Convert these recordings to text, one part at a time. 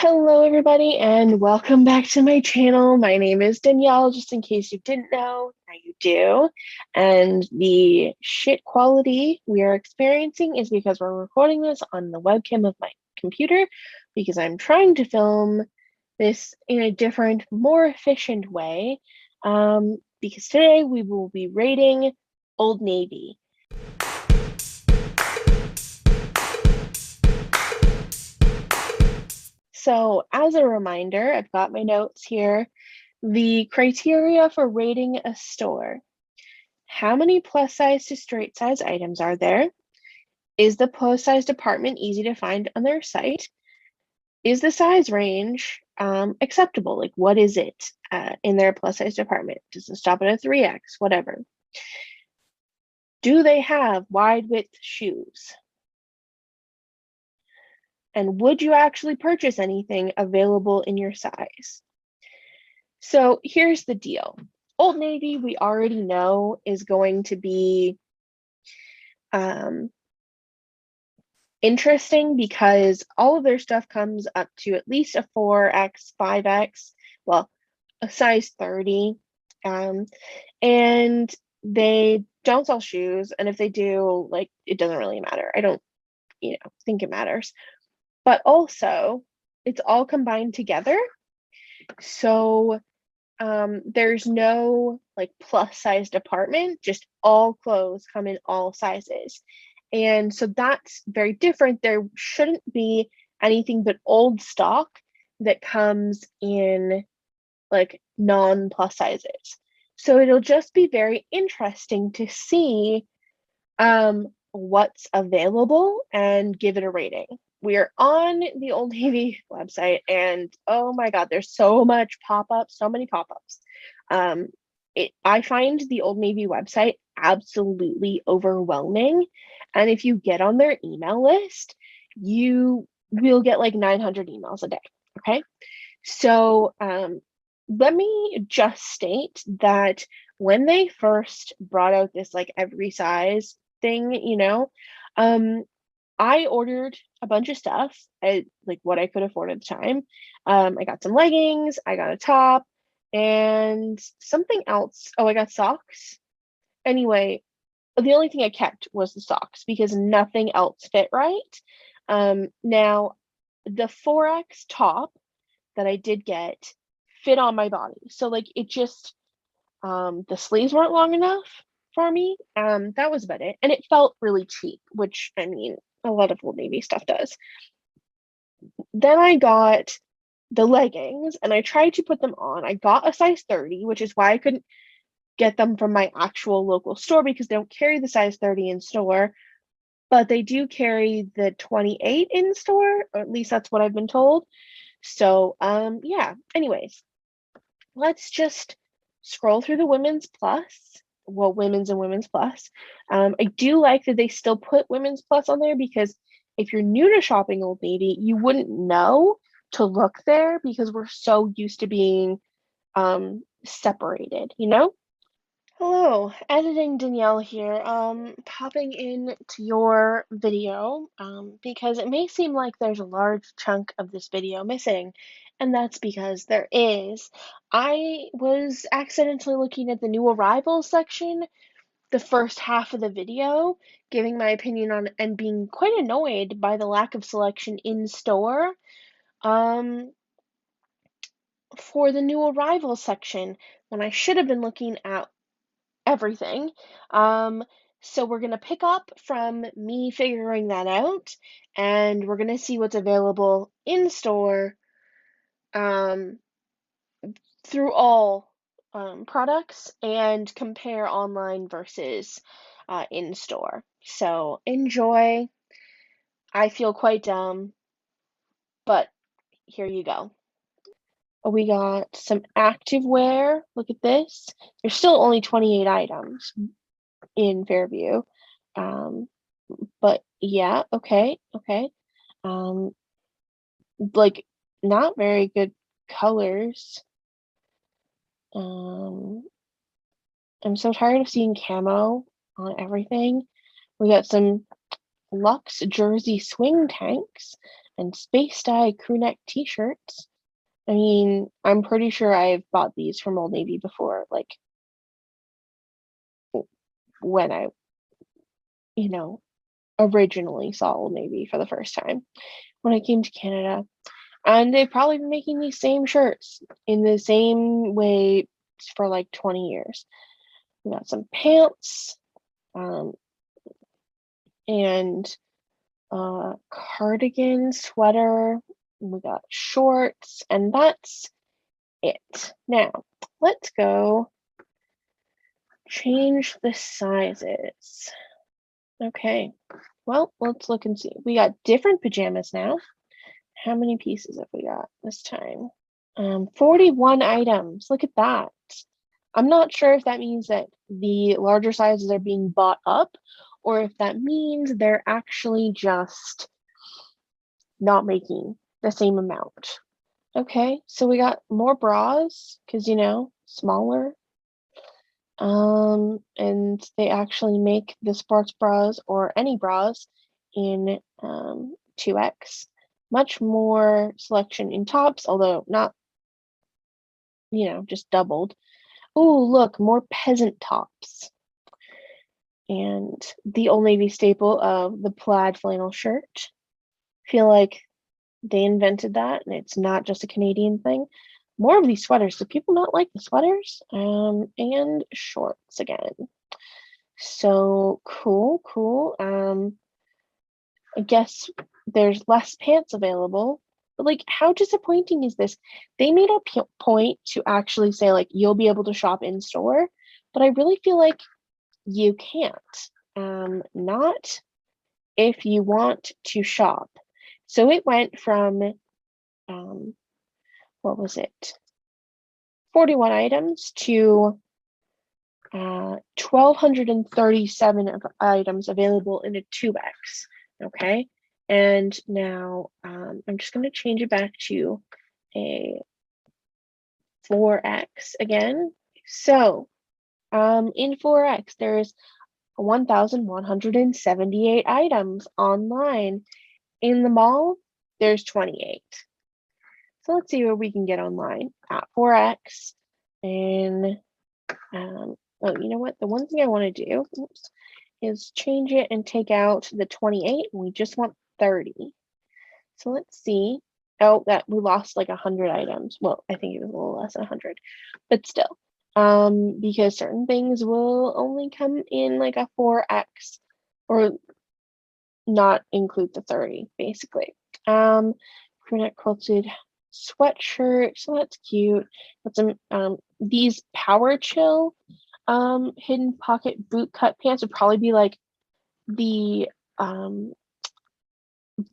Hello, everybody, and welcome back to my channel. My name is Danielle, just in case you didn't know, now you do. And the shit quality we are experiencing is because we're recording this on the webcam of my computer because I'm trying to film this in a different, more efficient way. Because today we will be rating Old Navy. So as a reminder, I've got my notes here. The criteria for rating a store. How many plus size to straight size items are there? Is the plus size department easy to find on their site? Is the size range acceptable? Like, what is it in their plus size department? Does it stop at a 3X? Whatever. Do they have wide width shoes? And would you actually purchase anything available in your size? So here's the deal. Old Navy, we already know, is going to be interesting because all of their stuff comes up to at least a 4X, 5X, well, a size 30. And they don't sell shoes. And if they do, like, it doesn't really matter. I don't, think it matters. But also, it's all combined together. So there's no like plus size department, just all clothes come in all sizes. And so that's very different. There shouldn't be anything but old stock that comes in like non plus sizes. So it'll just be very interesting to see what's available and give it a rating. We are on the Old Navy website, and oh my God, there's so much pop-ups, so many pop-ups. I find the Old Navy website absolutely overwhelming. And if you get on their email list, you will get like 900 emails a day. Okay. So let me just state that when they first brought out this like every size thing, I ordered a bunch of stuff, like what I could afford at the time. I got some leggings, I got a top, and something else. Oh, I got socks. Anyway, the only thing I kept was the socks because nothing else fit right. Now, the 4X top that I did get fit on my body. So like it just the sleeves weren't long enough for me. That was about it. And it felt really cheap, which I mean, a lot of Old Navy stuff does. Then I got the leggings and I tried to put them on. I got a size 30, which is why I couldn't get them from my actual local store because they don't carry the size 30 in store, but they do carry the 28 in store, or at least that's what I've been told. So, yeah, anyways, let's just scroll through the women's plus. Well, women's and women's plus. I do like that they still put women's plus on there because if you're new to shopping Old Navy, you wouldn't know to look there because we're so used to being separated, Hello, editing Danielle here. Popping in to your video because it may seem like there's a large chunk of this video missing, and that's because there is. I was accidentally looking at the new arrivals section, the first half of the video, giving my opinion on and being quite annoyed by the lack of selection in store. For the new arrivals section, when I should have been looking at everything. So we're going to pick up from me figuring that out, and we're going to see what's available in store through all products and compare online versus in store. So enjoy. I feel quite dumb, but here you go. We got some activewear. Look at this. There's still only 28 items in Fairview. But yeah, okay. Like not very good colors. I'm so tired of seeing camo on everything. We got some Luxe jersey swing tanks. and space dye crew neck t-shirts. I mean, I'm pretty sure I've bought these from Old Navy before, like when I, originally saw Old Navy for the first time when I came to Canada. And they've probably been making these same shirts in the same way for like 20 years. We got some pants, and cardigan, sweater. We got shorts, and that's it. Now, let's go change the sizes. Okay, well, let's look and see. We got different pajamas now. How many pieces have we got this time? 41 items. Look at that. I'm not sure if that means that the larger sizes are being bought up or if that means they're actually just not making the same amount. Okay, so we got more bras because, smaller. And they actually make the sports bras or any bras in 2X. Much more selection in tops, although not, just doubled. Oh, look, more peasant tops. And the Old Navy staple of the plaid flannel shirt. Feel like they invented that and it's not just a Canadian thing. More of these sweaters. Do people not like the sweaters? And shorts again. So cool. I guess there's less pants available. But like, how disappointing is this? They made a point to actually say like you'll be able to shop in store, but I really feel like you can't. Not if you want to shop. So it went from what was it? 41 items to 1,237 items available in a 2X. Okay, and now I'm just going to change it back to a 4X again. So in 4X, there's 1,178 items online. In the mall, there's 28. So let's see what we can get online at 4X. And oh, you know what? The one thing I want to do is change it and take out the 28, and we just want 30. So let's see. Oh, that we lost like 100 items. Well, I think it was a little less than 100, but still, because certain things will only come in like a 4X or not include the 30, basically. Crew neck quilted sweatshirt, so that's cute. Got some these power chill hidden pocket boot cut pants would probably be like the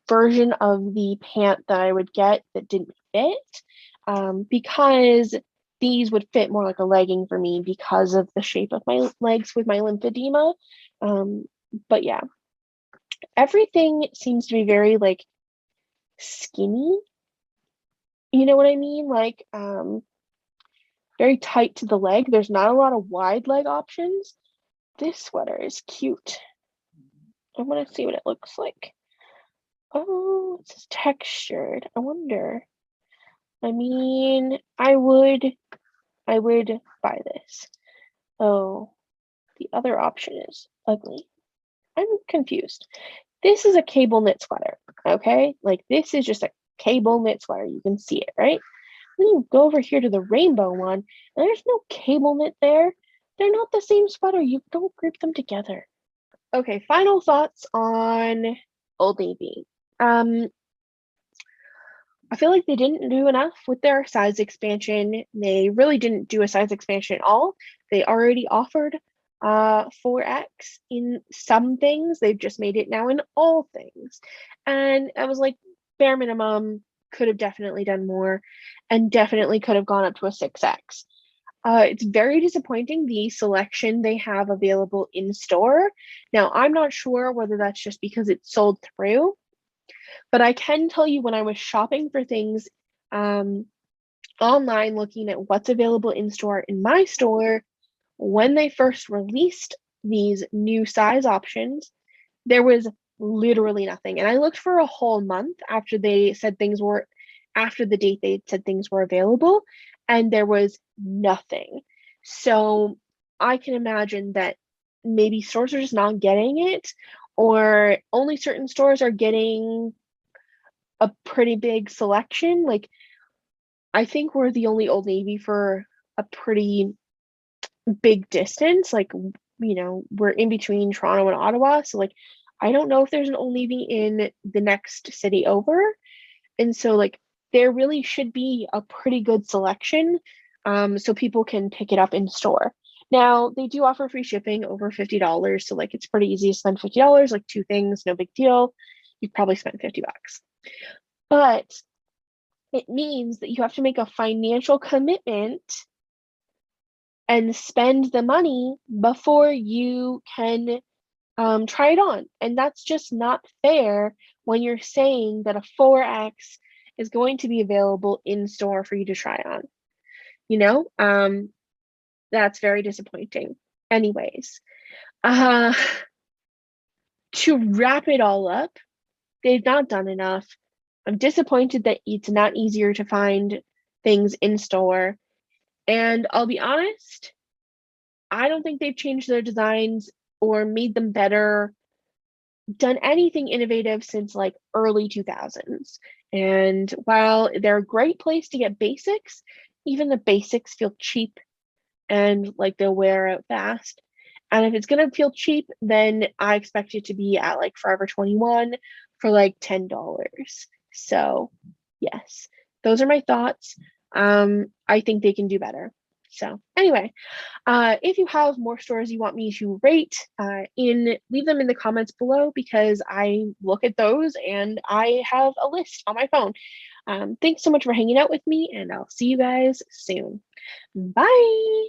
version of the pant that I would get that didn't fit, because these would fit more like a legging for me because of the shape of my legs with my lymphedema. But yeah, everything seems to be very like skinny. You know what I mean? Like very tight to the leg. There's not a lot of wide leg options. This sweater is cute. I want to see what it looks like. Oh, it's textured. I wonder. I mean, I would buy this. Oh, the other option is ugly. I'm confused. This is a cable knit sweater, okay? Like this is just a cable knit sweater. You can see it, right? Then you go over here to the rainbow one, and there's no cable knit there. They're not the same sweater. You don't group them together. Okay, final thoughts on Old Navy. I feel like they didn't do enough with their size expansion. They really didn't do a size expansion at all. They already offered 4X in some things. They've just made it now in all things. And I was like, bare minimum, could have definitely done more and definitely could have gone up to a 6X. It's very disappointing, the selection they have available in store. Now, I'm not sure whether that's just because it's sold through, but I can tell you when I was shopping for things online, looking at what's available in store in my store, when they first released these new size options, there was literally nothing. And I looked for a whole month after the date they said things were available, and there was nothing. So I can imagine that maybe stores are just not getting it, or only certain stores are getting a pretty big selection. Like, I think we're the only Old Navy for a pretty big distance. Like, we're in between Toronto and Ottawa. So, like, I don't know if there's an Old Navy in the next city over. And so, like, there really should be a pretty good selection, so people can pick it up in store. Now, they do offer free shipping over $50. So, like, it's pretty easy to spend $50, like two things, no big deal. You've probably spent $50. But it means that you have to make a financial commitment and spend the money before you can try it on. And that's just not fair when you're saying that a 4X is going to be available in store for you to try on. That's very disappointing. Anyways, to wrap it all up, they've not done enough. I'm disappointed that it's not easier to find things in store. And I'll be honest, I don't think they've changed their designs or made them better, done anything innovative since like early 2000s. And while they're a great place to get basics, even the basics feel cheap and like they'll wear out fast. And if it's going to feel cheap, then I expect it to be at like Forever 21 for like $10. So, yes, those are my thoughts. I think they can do better. So, anyway, if you have more stores you want me to rate, leave them in the comments below, because I look at those and I have a list on my phone. Thanks so much for hanging out with me, and I'll see you guys soon. Bye.